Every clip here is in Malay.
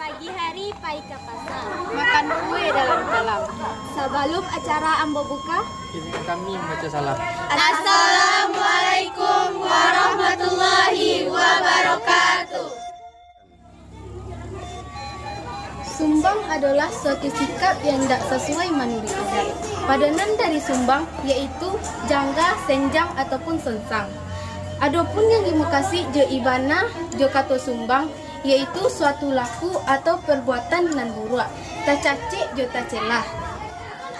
Pagi hari pai ke pasar. Makan kue dalam-dalam. Sebelum acara ambo buka, izinkan kami membaca salam. Assalamualaikum warahmatullahi wabarakatuh. Sumbang adalah suatu sikap yang tidak sesuai menurut adat. Padanan dari sumbang yaitu jangga, senjang ataupun sensang. Adapun yang dimukasi je ibana je kato sumbang yaitu suatu laku atau perbuatan nan buruk. Tak cacik je tak celah.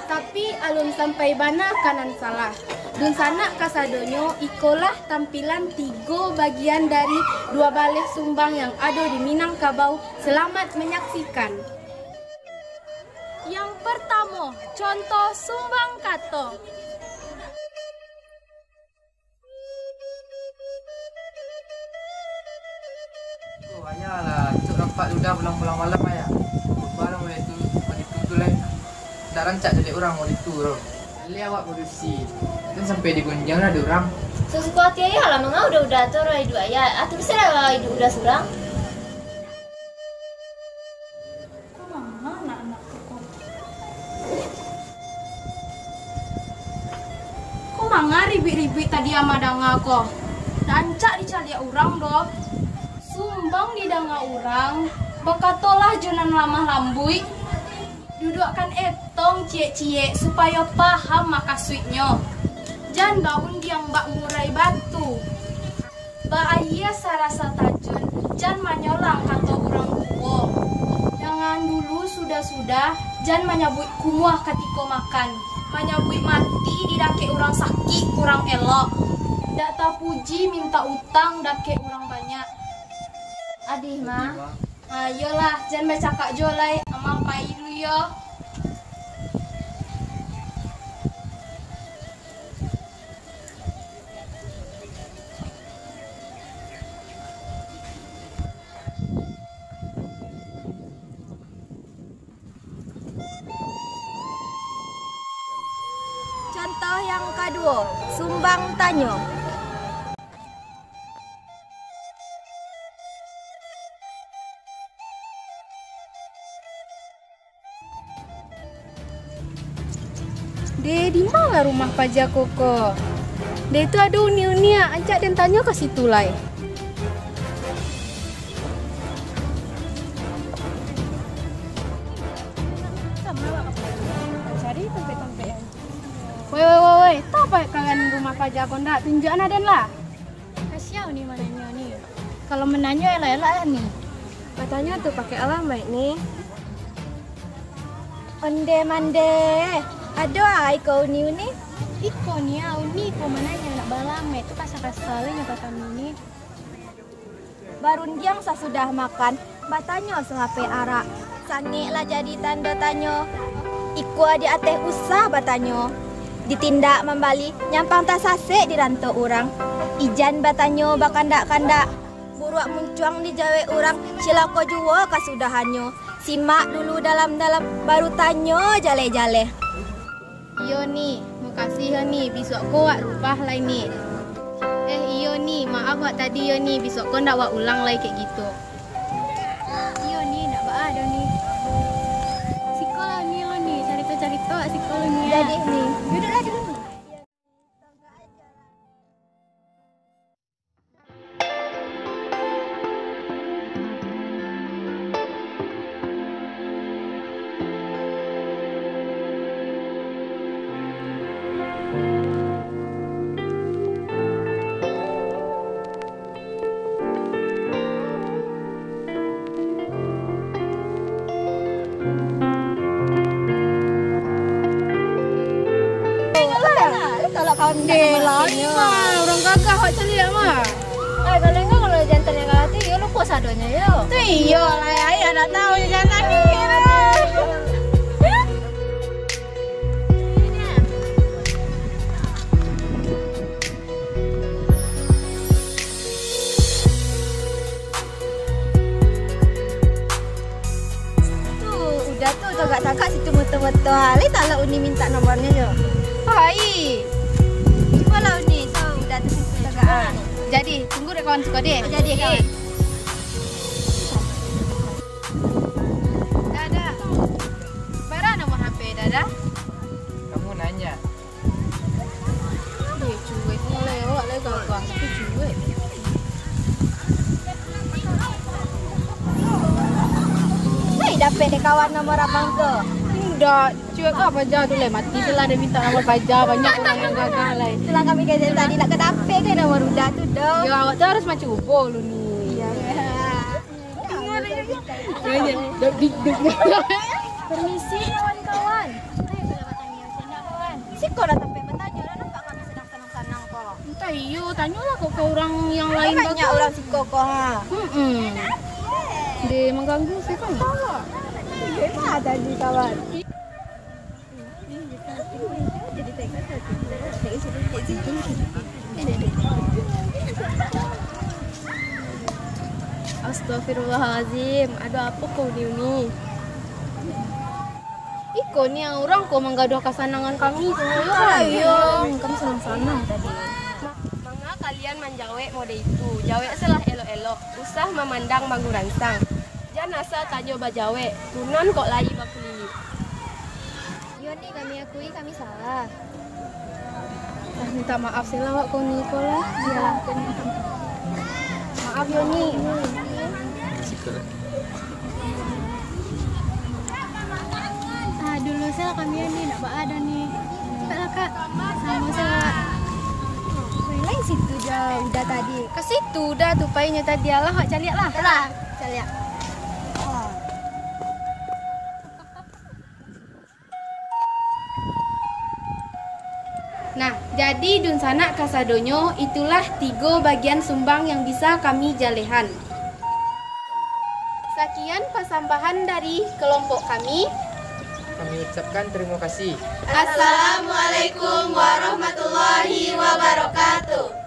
Tapi alun sampai bana kanan salah. Dun sanak kasadonyo ikolah tampilan 3 bagian dari 2 balik sumbang yang ada di Minangkabau. Selamat menyaksikan. Yang pertama, contoh sumbang kato. Oh, ayah lah, cuk rampak ludah pulang-pulang malam ayah. Barang boleh tu, tu lah. Tak rancak jadi orang mau itu roh. Kali awak produksi. Kan sampai di gunjang lah ada orang. Sesuatu hati ayah lah, mengau udah tu orang hidup ayah. Atau bisa lah hidup udah surang. Kok manga ribit-ribit tadi ama danga ko? Rancak dicari orang doh. Sumbang di danga orang, bekatolah jonan lamah lambui. Dudukkan etong cie-cie supaya paham makasudnya. Jan baun diang bak murai batu. Baaya sarasa tajun, jan manyolang kata orang tua. Jangan dulu sudah-sudah, jan menyabut kumuah ketika makan. Menyabut mati didake orang sakit kurang elok. Dak tak puji minta utang dake orang banyak. Adih mah. Ayolah, jangan bercakap jolai, amang pai dulu yo. Contoh yang kedua, sumbang tanyo. De, di mana rumah Paja Koko? De itu ada uni-uni, ajak dan tanya ke situ lah. Cari tempat-tempat. Woi, tahu apa kalian rumah Paja Konda? Tunjukan aden lah. Kasiau nih mananya nih. Kalau menanya elak-elak nih. Katanya tuh pakai alamat nih. Onde mande. Ada iko uni. Iko nih, uni ko mananya nak balame itu kasar-kasarnya kata kami ini. Barun diang sesudah makan, batanyo sengape arak. Sange lah jadi tanda tanyo. Iku adi ateh usah batanyo. Ditindak membali, nyampang tak sasek di rantau orang. Ijan batanyo bakandak-kandak. Buruak muncuang di jawe orang, silako juwo kasudahanyo. Simak dulu dalam-dalam, baru tanyo jale-jale. Iyo nih, makasih ya nih, besok kau wak rubah lah ini. Iyo nih, maaf wak tadi yo nih, besok kau ndak wak ulang lagi kayak gitu. Iyo nih, ndak bak ada nih. Sikolah nih lo nih, cerita-cerita sikolah nih. Jadi nih, duduklah dulu. Orang kakak hok celia mah. Kalau enggak kalau jantan yang kalah tuh, ya lu puas adonya yo. Tuh iyo lah, ayah ndak tahu jantan nih. Udah tuh tagak-tagak situ moto-moto hali tak lah Uni minta nomornya yo. Hai. Coba lah Uni, so udah tuh situ tagakan. Jadi, tunggu deh kawan suka deh. Jadi kawan. dapat deh kawan nomor abang ke. Udah, cuek apa aja tuh mati telah ada minta nomor baja banyak orang yang gagal lah. Setelah kami kayak tadi nak kedape ke nomor udah tuh dong. Ya awak tuh harus macam ubo lu nih. Permisi kawan-kawan. Si kau datang bertanya dah nampak kami sedang senang-senang kok. Entah iyo, tanyalah kok ke orang yang lain Banyak orang si koko ha. Dia mengganggu sih kan. Gimana tadi kawan? Astagfirullahaladzim, ada apa kau di ini? Iko ni yang orang kau menggaduh kesenangan kami semua. Ayo, kamu senang-senang tadi. Manga kalian manjawe mode itu, jawe selah elo-elo, usah memandang bangku ransang. Janasa tanyo bajawe, tunan kok lai baku lili. Yoni kami akui kami salah. Minta maaf sih lah kau Niko lah. Ya, Maaf Yoni. Dulu saya kami ini nak ada nih. Kak, sama saya. lain situ jauh udah tadi. Ke situ dah tu payahnya tadi lah, hak caliak lah. Lah, lihat. Nah, jadi dun sanak kasadonyo itulah 3 bagian sumbang yang bisa kami jalehan. Sekian persambahan dari kelompok kami. Kami ucapkan terima kasih. Assalamualaikum warahmatullahi wabarakatuh.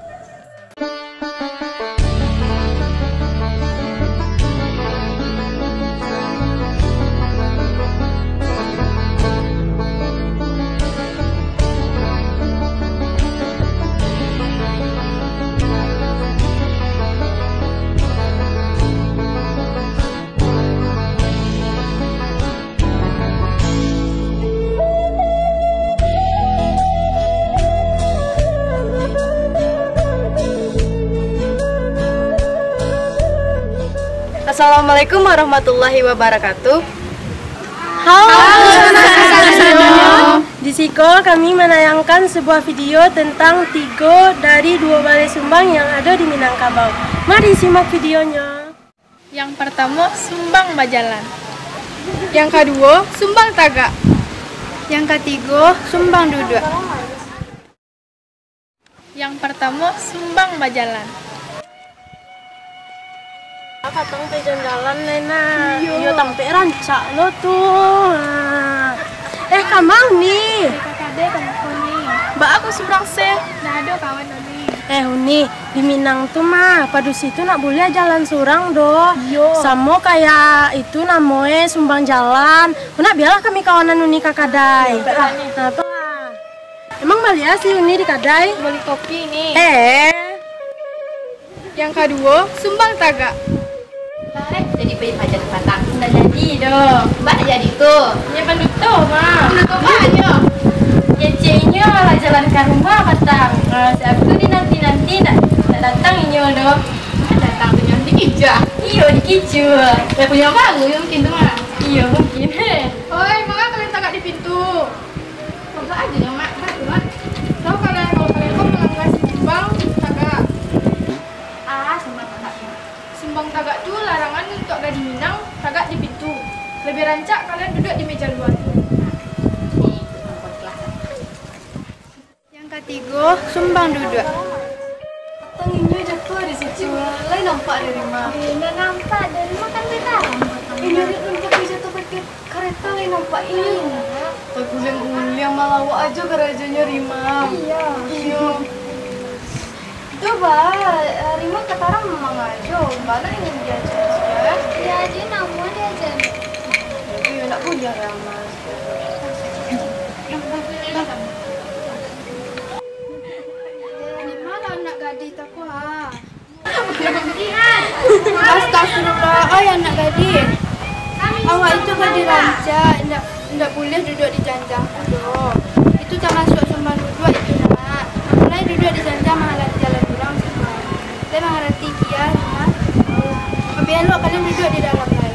Assalamualaikum warahmatullahi wabarakatuh. Di Sikol kami menayangkan sebuah video tentang 3 dari 2 balai sumbang yang ada di Minangkabau. Mari simak videonya. Yang pertama, sumbang bajalan. Yang kedua, sumbang tagak. Yang ketiga, sumbang duduk. Yang pertama, sumbang bajalan. Katong pe jalan Nena. Yo tampe rancak lo tuh. Kamang nih. Kakade kamu nih. Mbak aku seberang se. Nah, ada kawan tadi. Uni di Minang tuh mah padus itu nak boleh jalan surang doh. Samo kayak itu namanya sumbang jalan. Nak biarlah kami kawanan Uni kakadai. Nah tuh. Emang Malia sih Uni di kadai? Beli kopi nih. Yang kedua, sumbang tagak. Jadi beli pajak batang udah jadi dong. Mbak jadi tuh. Ya penduk tuh, Mak. Penduk apa aja? Kecenya lah jalan ke rumah batang. Sabtu di nanti nak datang ini dong. Datang tuh yang dikijah. Iya dikijah. Ya punya bang, ya mungkin tuh Mak. Iya mungkin. Oi, Mak, kalian tagak di pintu. Coba aja dong Mak. Mak. Tahu kalian kalau kalian kok melanggar sumbang tagak. Sumbang tagak. Sumbang tagak tuh larangan untuk gak di Minang, tagak di pintu. Lebih rancak kalian duduk di meja luar. Yang ketiga, sumbang duduk. Tanginnya jatuh di situ. Lain nampak dari rumah. Nggak nampak dari makan kita. Ini nampak jatuh pakai kereta lain nampak ini. Guling-guling malawak aja kerajanya Rima. Iya. Coba Rima ketara memang aja. Mana ingin diajar ya? Ya, dia namun dia aja. Iya, nak punya Rama. Mana anak gadis aku ha? Astagfirullah, anak gadis. Awak itu kan dirancak, tidak boleh duduk di janjang dulu. Itu termasuk sumbang duduk itu nak. Mulai duduk di janjang menghalang jalan pulang semua. Saya mengerti kia, nak. Lebih elok kalian duduk di dalam lain.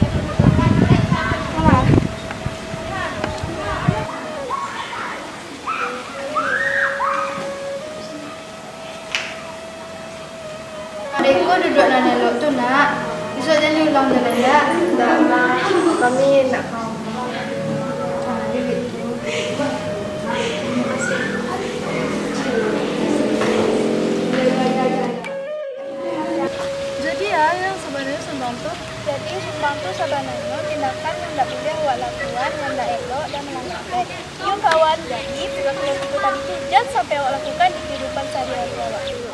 amin nak kamu. Jadi ya yang sebenarnya sumbang tuh. Jadi sumbang tuh sebenarnya tindakan yang tidak boleh awak lakukan, yang tidak elok dan melanggar. Yuk kawan, jadi tugas kita tadi tuh jangan sampai awak lakukan di kehidupan sehari-hari awak.